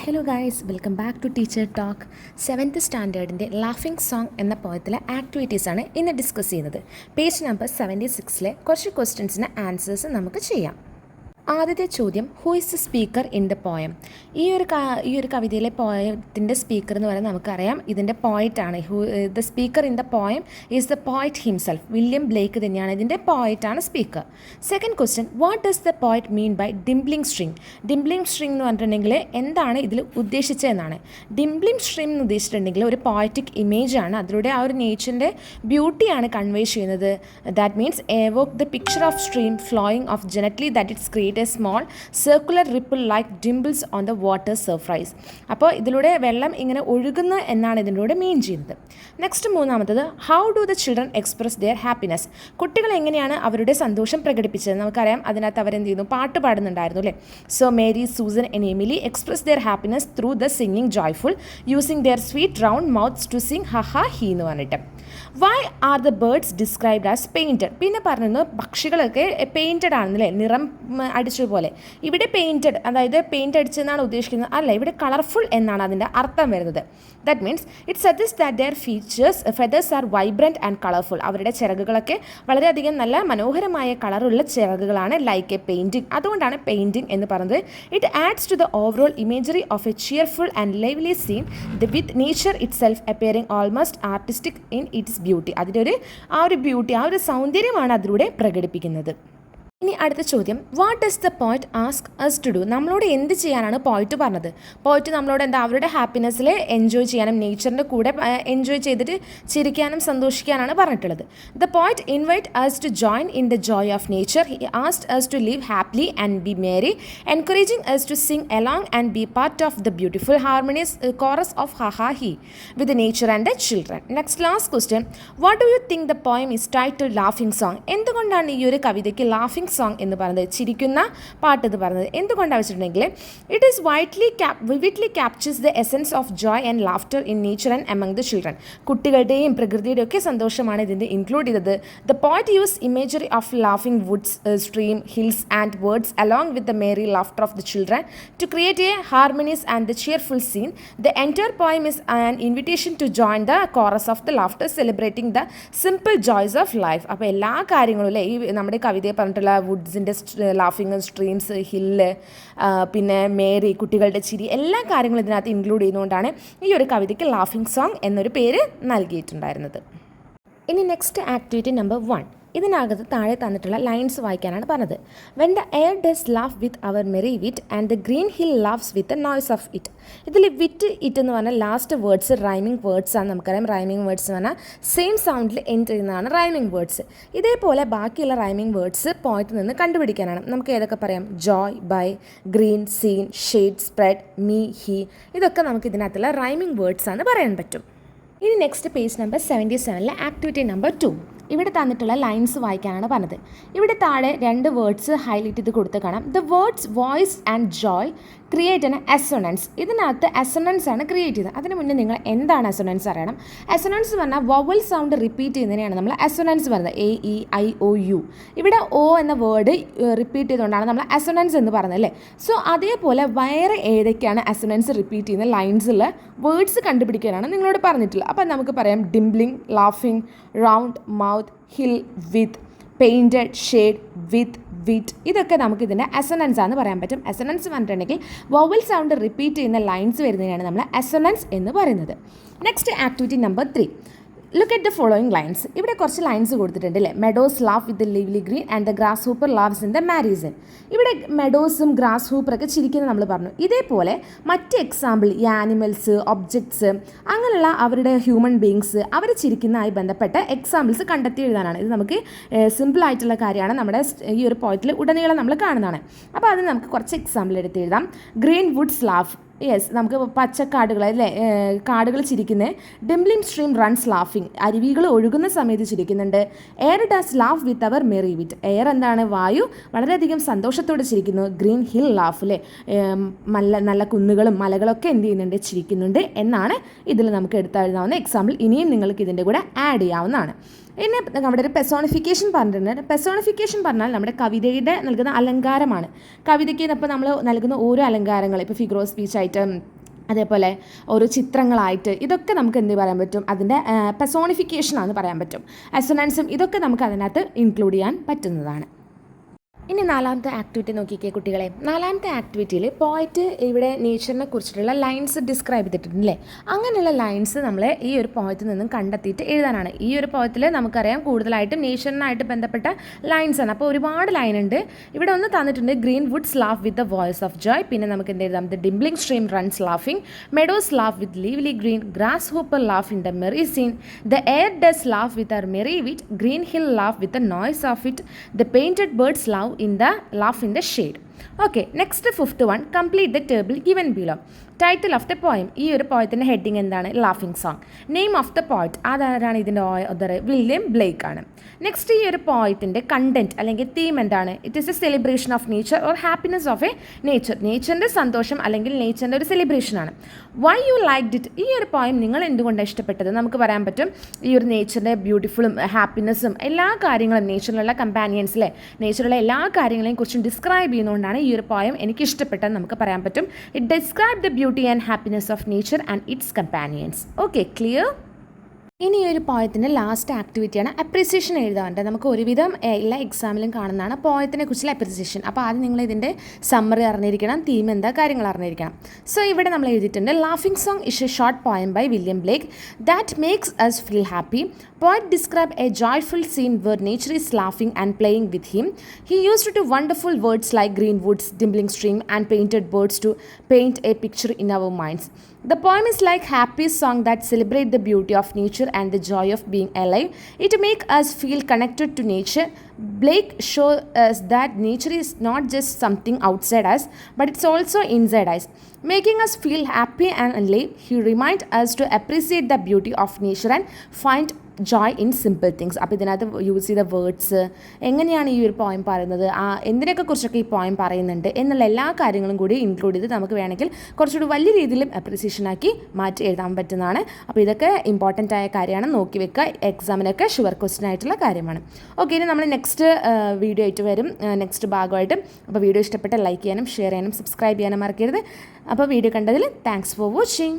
Hello guys, welcome back to teacher talk. 7th സ്റ്റാൻഡേർഡിൻ്റെ laughing song എന്ന പോയത്തിലെ ആക്ടിവിറ്റീസാണ് ഇന്ന് ഡിസ്കസ് ചെയ്യുന്നത്. പേജ് നമ്പർ 76 കുറച്ച് ക്വസ്റ്റ്യൻസിന് ആൻസേഴ്സ് നമുക്ക് ചെയ്യാം. ആദ്യത്തെ ചോദ്യം, who is the speaker in the poem? ഈ ഒരു കവിതയിലെ പോയത്തിൻ്റെ സ്പീക്കർ എന്ന് പറയുന്നത് നമുക്കറിയാം, ഇതിൻ്റെ പോയറ്റാണ്. The speaker in the poem is the poet himself. William Blake തന്നെയാണ് ഇതിൻ്റെ പോയറ്റാണ് speaker. Second question, what does the poet mean by dimpling string? Dimpling string എന്ന് പറഞ്ഞിട്ടുണ്ടെങ്കിൽ എന്താണ് ഇതിൽ ഉദ്ദേശിച്ചതെന്നാണ്. ഡിംപ്ലിംഗ് സ്ട്രിങ് എന്ന് ഉദ്ദേശിച്ചിട്ടുണ്ടെങ്കിൽ ഒരു പോയറ്റിക് ഇമേജാണ്, അതിലൂടെ ആ ഒരു നേച്ചറിൻ്റെ ബ്യൂട്ടിയാണ് കൺവേ ചെയ്യുന്നത്. That means evoke the picture of stream flowing of gently that its create a small circular ripple like dimples on the water surface. അപ്പോൾ ഇതിലൂടെ വെള്ളം ഇങ്ങനെ ഒഴുകുന്നു എന്നാണ് ഇതിലൂടെ മീൻ ചെയ്യുന്നത്. നെക്സ്റ്റ് മൂന്നാമത്തത്, how do the children express their happiness? കുട്ടികൾ എങ്ങനെയാണ് അവരുടെ സന്തോഷം പ്രകടിപ്പിച്ചത്? നമുക്കറിയാം, അതിനകത്ത് അവരെന്ത് ചെയ്യുന്നു, പാട്ട് പാടുന്നുണ്ടായിരുന്നു അല്ലേ. So Mary, Susan and Emily express their happiness through the singing joyful using their sweet round mouths to sing ha ha he എന്ന് പറഞ്ഞിട്ട്. Why are the birds described as painted? പിന്നെ പറഞ്ഞിരുന്നു പക്ഷികളൊക്കെ പെയിൻറ്റഡ് ആണെന്നല്ലേ, നിറം അടിച്ചതുപോലെ. ഇവിടെ പെയിൻറ്റഡ്, അതായത് paint അടിച്ചെന്നാണ് ഉദ്ദേശിക്കുന്നത്, അല്ല, ഇവിടെ കളർഫുൾ എന്നാണ് അതിൻ്റെ അർത്ഥം വരുന്നത്. That means it suggest that their feathers are vibrant and colourful. അവരുടെ ചിറകുകളൊക്കെ വളരെയധികം നല്ല മനോഹരമായ കളറുള്ള ചിറകുകളാണ്, ലൈക്ക് എ പെയിൻറ്റിങ്. അതുകൊണ്ടാണ് പെയിൻറ്റിങ് എന്ന് പറയുന്നത്. It adds to the overall imagery of a cheerful and lively scene with nature itself appearing almost artistic in its beauty. അതിൻ്റെ ആ ഒരു ബ്യൂട്ടി, ആ ഒരു സൗന്ദര്യമാണ് അതിലൂടെ പ്രകടിപ്പിക്കുന്നത്. ഇനി അടുത്ത ചോദ്യം, what does the poet ask us to do? നമ്മളോട് എന്ത് ചെയ്യാനാണ് പോയറ്റ് പറഞ്ഞത്? പോയറ്റ് നമ്മളോട് എന്താ, അവരുടെ ഹാപ്പിനെസ്സിൽ എൻജോയ് ചെയ്യാനും നേച്ചറിൻ്റെ കൂടെ എൻജോയ് ചെയ്തിട്ട് ചിരിക്കാനും സന്തോഷിക്കാനാണ് പറഞ്ഞിട്ടുള്ളത്. The poet invite us to join in the joy of nature. He asked us to live happily and be merry, encouraging us to sing along and be part of the beautiful harmonious chorus of ha ha he with nature and the children. Next last question, what do you think the poem is titled laughing song? എന്തുകൊണ്ടാണ് ഈ ഒരു കവിതയ്ക്ക് laughing song എന്ന് പറയുന്നത്, ചിരിക്കുന്ന പാട്ട് എന്ന് പറയുന്നത്? എന്തുകൊണ്ടാണ് വെച്ചിട്ടുണ്ടെങ്കിൽ it is വിവിഡ്ലി captures the essence of Joy and laughter in nature and among the children. കുട്ടികളുടെയും പ്രകൃതിയുടെയും ഒക്കെ സന്തോഷമാണ് ഇതിൻ്റെ ഇൻക്ലൂഡ് ചെയ്തത്. The poet use imagery of laughing Woods, stream, hills and words along with the merry laughter of the children to create a harmonious and the cheerful scene. The entire poem is an invitation to join the chorus of the laughter, celebrating the simple joys of life. അപ്പോൾ എല്ലാ കാര്യങ്ങളും അല്ലേ, ഈ നമ്മുടെ കവിതയെ പറഞ്ഞിട്ടുള്ള വുഡ്സിൻ്റെ ലാഫിങ്, streams, hill, പിന്നെ Mary, കുട്ടികളുടെ ചിരി, എല്ലാ കാര്യങ്ങളും ഇതിനകത്ത് ഇൻക്ലൂഡ് ചെയ്യുന്നതുകൊണ്ടാണ് ഈ ഒരു കവിതയ്ക്ക് ലാഫിംഗ് സോങ് എന്നൊരു പേര് നൽകിയിട്ടുണ്ടായിരുന്നത്. ഇനി നെക്സ്റ്റ് ആക്ടിവിറ്റി നമ്പർ 1. ഇതിനകത്ത് താഴെ തന്നിട്ടുള്ള ലൈൻസ് വായിക്കാനാണ് പറഞ്ഞത്. When the air does laugh with our merry wit and the green hill laughs with the noise of it. ഇതിൽ വിറ്റ്, ഇറ്റ് എന്ന് പറഞ്ഞാൽ ലാസ്റ്റ് വേർഡ്സ് റൈമിംഗ് വേർഡ്സ് ആണ്. നമുക്കറിയാം, റൈമിംഗ് വേർഡ്സ് എന്ന് പറഞ്ഞാൽ സെയിം സൗണ്ടിൽ എൻഡ് ചെയ്യുന്നതാണ് റൈമിംഗ് വേർഡ്സ്. ഇതേപോലെ ബാക്കിയുള്ള റൈമിംഗ് വേർഡ്സ് പോയിന്റിൽ നിന്ന് കണ്ടുപിടിക്കാനാണ്. നമുക്ക് ഏതൊക്കെ പറയാം? Joy, by, green, scene, shade, spread, me, he. ഇതൊക്കെ നമുക്ക് ഇതിനകത്തുള്ള റൈമിംഗ് വേർഡ്സ് ആണ് പറയാൻ പറ്റും. ഇനി next page number 77 activity number 2. ഇവിടെ തന്നിട്ടുള്ള ലൈൻസ് വായിക്കാനാണ് പറഞ്ഞത്. ഇവിടെ താഴെ 2 വേർഡ്സ് ഹൈലൈറ്റ് ചെയ്ത് കൊടുത്ത് കാണാം. The words voice and joy create an assonance. ഇതിനകത്ത് അസൊണൻസ് ആണ് ക്രിയേറ്റ് ചെയ്തത്. അതിന് മുന്നേ നിങ്ങൾ എന്താണ് അസൊണൻസ് അറിയണം. അസൊണൻസ് എന്ന് പറഞ്ഞാൽ വവൽ സൗണ്ട് റിപ്പീറ്റ് ചെയ്യുന്നതിനെയാണ് നമ്മൾ അസൊണൻസ് പറയുന്നത്. A, E, I, O, U. ഇവിടെ ഒ എന്ന വേർഡ് റിപ്പീറ്റ് ചെയ്തുകൊണ്ടാണ് നമ്മൾ അസൊണൻസ് എന്ന് പറയുന്നത് അല്ലേ. സോ അതേപോലെ വേറെ ഏതൊക്കെയാണ് അസൊണൻസ് റിപ്പീറ്റ് ചെയ്യുന്ന ലൈൻസിൽ വേർഡ്സ് കണ്ടുപിടിക്കാനാണ് നിങ്ങളോട് പറഞ്ഞിട്ടുള്ളത്. അപ്പം നമുക്ക് പറയാം ഡിംപ്ലിംഗ്, ലാഫിംഗ്, റൗണ്ട്, മൗത്ത്, ഹിൽ, വിത്ത്, പെയിൻറ്റഡ്, ഷെയ്ഡ്, വിത്ത്, വിറ്റ്. ഇതൊക്കെ നമുക്ക് ഇതിൻ്റെ അസൊണൻസ് ആണെന്ന് പറയാൻ പറ്റും. അസൊണൻസ് പറഞ്ഞിട്ടുണ്ടെങ്കിൽ വവൽ സൗണ്ട് റിപ്പീറ്റ് ചെയ്യുന്ന ലൈൻസ് വരുന്നതിനാണ് നമ്മൾ അസൊണൻസ് എന്ന് പറയുന്നത്. Next activity number 3. Look at the following lines. ഇവിടെ കുറച്ച് ലൈൻസ് കൊടുത്തിട്ടുണ്ട് അല്ലേ. Meadows laugh with the lively green and the grass hopper laughs in the merry scene. ഇവിടെ മെഡോസും ഗ്രാസ് ഹൂപ്പറൊക്കെ ചിരിക്കുന്നത് നമ്മൾ പറഞ്ഞു. ഇതേപോലെ മറ്റ് എക്സാമ്പിൾ, ഈ ആനിമൽസ്, ഒബ്ജക്ട്സ്, അങ്ങനെയുള്ള അവരുടെ ഹ്യൂമൻ ബീങ്സ് അവർ ചിരിക്കുന്നതായി ബന്ധപ്പെട്ട എക്സാമ്പിൾസ് കണ്ടെത്തി എഴുതാനാണ്. ഇത് നമുക്ക് സിമ്പിളായിട്ടുള്ള കാര്യമാണ്. നമ്മുടെ ഈ ഒരു പോയിന്റിൽ ഉടനീളം നമ്മൾ കാണുന്നതാണ്. അപ്പോൾ അതിന് നമുക്ക് കുറച്ച് എക്സാമ്പിൾ എടുത്ത് എഴുതാം. Green woods laugh. യെസ്, നമുക്ക് പച്ചക്കാടുകൾ അല്ലേ, കാടുകൾ ചിരിക്കുന്നത്. Dimpling stream runs laughing. അരുവികൾ ഒഴുകുന്ന സമയത്ത് ചിരിക്കുന്നുണ്ട്. Air does laugh with our merry wit. Air എന്താണ്, വായു വളരെയധികം സന്തോഷത്തോടെ ചിരിക്കുന്നു. ഗ്രീൻ ഹിൽ ലാഫ് അല്ലേ, നല്ല കുന്നുകളും മലകളൊക്കെ എന്ത് ചെയ്യുന്നുണ്ട്, ചിരിക്കുന്നുണ്ട് എന്നാണ് ഇതിൽ നമുക്ക് എടുത്തെഴുതാവുന്ന എക്സാമ്പിൾ. ഇനിയും നിങ്ങൾക്ക് ഇതിൻ്റെ കൂടെ ആഡ് ചെയ്യാവുന്നതാണ്. പിന്നെ നമ്മുടെ ഒരു പെർസോണിഫിക്കേഷൻ പറഞ്ഞിട്ടുണ്ട്. പെർസോണിഫിക്കേഷൻ പറഞ്ഞാൽ നമ്മുടെ കവിതയുടെ നൽകുന്ന അലങ്കാരമാണ്. കവിതയ്ക്ക് ഇപ്പോൾ നമ്മൾ നൽകുന്ന ഓരോ അലങ്കാരങ്ങൾ, ഇപ്പോൾ ഫിഗർ ഓഫ് സ്പീച്ച് ആയിട്ട്, അതേപോലെ ഓരോ ചിത്രങ്ങളായിട്ട്, ഇതൊക്കെ നമുക്ക് എന്ത് പറയാൻ പറ്റും, അതിൻ്റെ പെർസോണിഫിക്കേഷനാണെന്ന് പറയാൻ പറ്റും. അസൊനൻസും ഇതൊക്കെ നമുക്ക് അതിനകത്ത് ഇൻക്ലൂഡ് ചെയ്യാൻ പറ്റുന്നതാണ്. ഇനി നാലാമത്തെ ആക്ടിവിറ്റി നോക്കിക്കേ കുട്ടികളെ. നാലാമത്തെ ആക്ടിവിറ്റിയിൽ പോയിറ്റ് ഇവിടെ നേച്ചറിനെ കുറിച്ചിട്ടുള്ള ലൈൻസ് ഡിസ്ക്രൈബ് ചെയ്തിട്ടുണ്ടല്ലേ. അങ്ങനെയുള്ള ലൈൻസ് നമ്മൾ ഈ ഒരു പോയത്തിൽ നിന്നും കണ്ടെത്തിയിട്ട് എഴുതാനാണ്. ഈ ഒരു പോയത്തിൽ നമുക്കറിയാം കൂടുതലായിട്ടും നേച്ചറിനായിട്ട് ബന്ധപ്പെട്ട ലൈൻസ് ആണ്. അപ്പോൾ ഒരുപാട് ലൈൻ ഉണ്ട്. ഇവിടെ ഒന്ന് തന്നിട്ടുണ്ട്, green woods laugh with the voice of joy. പിന്നെ നമുക്ക് എന്ത് എഴുതാം, the dimpling stream runs laughing, meadows laugh with lively green, grass hopper laugh in the merry scene, the air does laugh with our merry wit, green hill laugh with the noise of it, the painted birds laugh in the shade. Okay, next fifth one, complete the table given below. Title of the poem. ഈ ഒരു പോയത്തിൻ്റെ heading എന്താണ്? Laughing song. Name of the poet, ആരാണ് ഇതിൻ്റെ author? William Blake ആണ്. Next ഈ ഒരു പോയത്തിൻ്റെ കണ്ടന്റ് അല്ലെങ്കിൽ തീം എന്താണ്? It is a celebration of nature or happiness of a nature. നേച്ചറിൻ്റെ സന്തോഷം അല്ലെങ്കിൽ നേച്ചറിൻ്റെ ഒരു സെലിബ്രേഷനാണ്. Why you liked it? ഈ ഒരു പോയം നിങ്ങൾ എന്തുകൊണ്ടാണ് ഇഷ്ടപ്പെട്ടത്? നമുക്ക് പറയാൻ പറ്റും ഈ ഒരു നേച്ചറിൻ്റെ ബ്യൂട്ടിഫുള്ളും ഹാപ്പിനെസ്സും എല്ലാ കാര്യങ്ങളും, നേച്ചറിലുള്ള കമ്പാനിയൻസിലെ നേച്ചറിലുള്ള എല്ലാ കാര്യങ്ങളെയും കുറിച്ചും ഡിസ്ക്രൈബ് ചെയ്യുന്നതുകൊണ്ടാണ് ഈ ഒരു പോയം എനിക്ക് ഇഷ്ടപ്പെട്ടതെന്ന് നമുക്ക് പറയാൻ പറ്റും. It describe the beauty and happiness of nature and its companions. Okay, clear? ഇനി ഈ ഒരു പോയത്തിൻ്റെ ലാസ്റ്റ് ആക്ടിവിറ്റിയാണ് അപ്രീസിയേഷൻ എഴുതാറുണ്ട്. നമുക്ക് ഒരുവിധം എല്ലാ എക്സാമിലും കാണുന്നതാണ് പോയത്തിനെ കുറിച്ചുള്ള അപ്രീസിയേഷൻ. അപ്പോൾ ആദ്യം നിങ്ങൾ ഇതിൻ്റെ സമ്മറി അറിഞ്ഞിരിക്കണം, തീം എന്താ, കാര്യങ്ങൾ അറിഞ്ഞിരിക്കണം. സോ ഇവിടെ നമ്മൾ എഴുതിയിട്ടുണ്ട്, laughing song is a short poem by William Blake that makes us feel happy. Poet describe a joyful scene where nature is laughing and playing with him. He used to wonderful words like green woods, dimpling stream and painted birds to paint a picture in our minds. The poem is like happy song that celebrate the beauty of nature and the joy of being alive. It make us feel connected to nature. Blake shows us that nature is not just something outside us, but it's also inside us, making us feel happy and alive. He reminds us to appreciate the beauty of nature and find Joy in simple things. അപ്പോൾ ഇതിനകത്ത് use ചെയ്ത words, എങ്ങനെയാണ് ഈ ഒരു poem പറയുന്നത്, എന്തിനൊക്കെ കുറിച്ചൊക്കെ ഈ പോയം പറയുന്നുണ്ട് എന്നുള്ള എല്ലാ കാര്യങ്ങളും കൂടി ഇൻക്ലൂഡ് ചെയ്ത് നമുക്ക് വേണമെങ്കിൽ കുറച്ചുകൂടി വലിയ രീതിയിലും അപ്രീസിയേഷനാക്കി മാറ്റി എഴുതാൻ പറ്റുന്നതാണ്. അപ്പോൾ ഇതൊക്കെ ഇമ്പോർട്ടൻ്റ് ആയ കാര്യമാണ്, നോക്കി വെക്കുക, എക്സാമിനൊക്കെ ഷുവർ ക്വസ്റ്റ്യൻ ആയിട്ടുള്ള കാര്യമാണ്. ഓക്കെ, ഇനി നമ്മൾ നെക്സ്റ്റ് വീഡിയോ ആയിട്ട് വരും, നെക്സ്റ്റ് ഭാഗമായിട്ട്. അപ്പോൾ വീഡിയോ ഇഷ്ടപ്പെട്ട ലൈക്ക് ചെയ്യാനും ഷെയർ ചെയ്യാനും സബ്സ്ക്രൈബ് ചെയ്യാനും മറക്കരുത്. അപ്പോൾ വീഡിയോ കണ്ടതിൽ താങ്ക്സ് ഫോർ വാച്ചിങ്.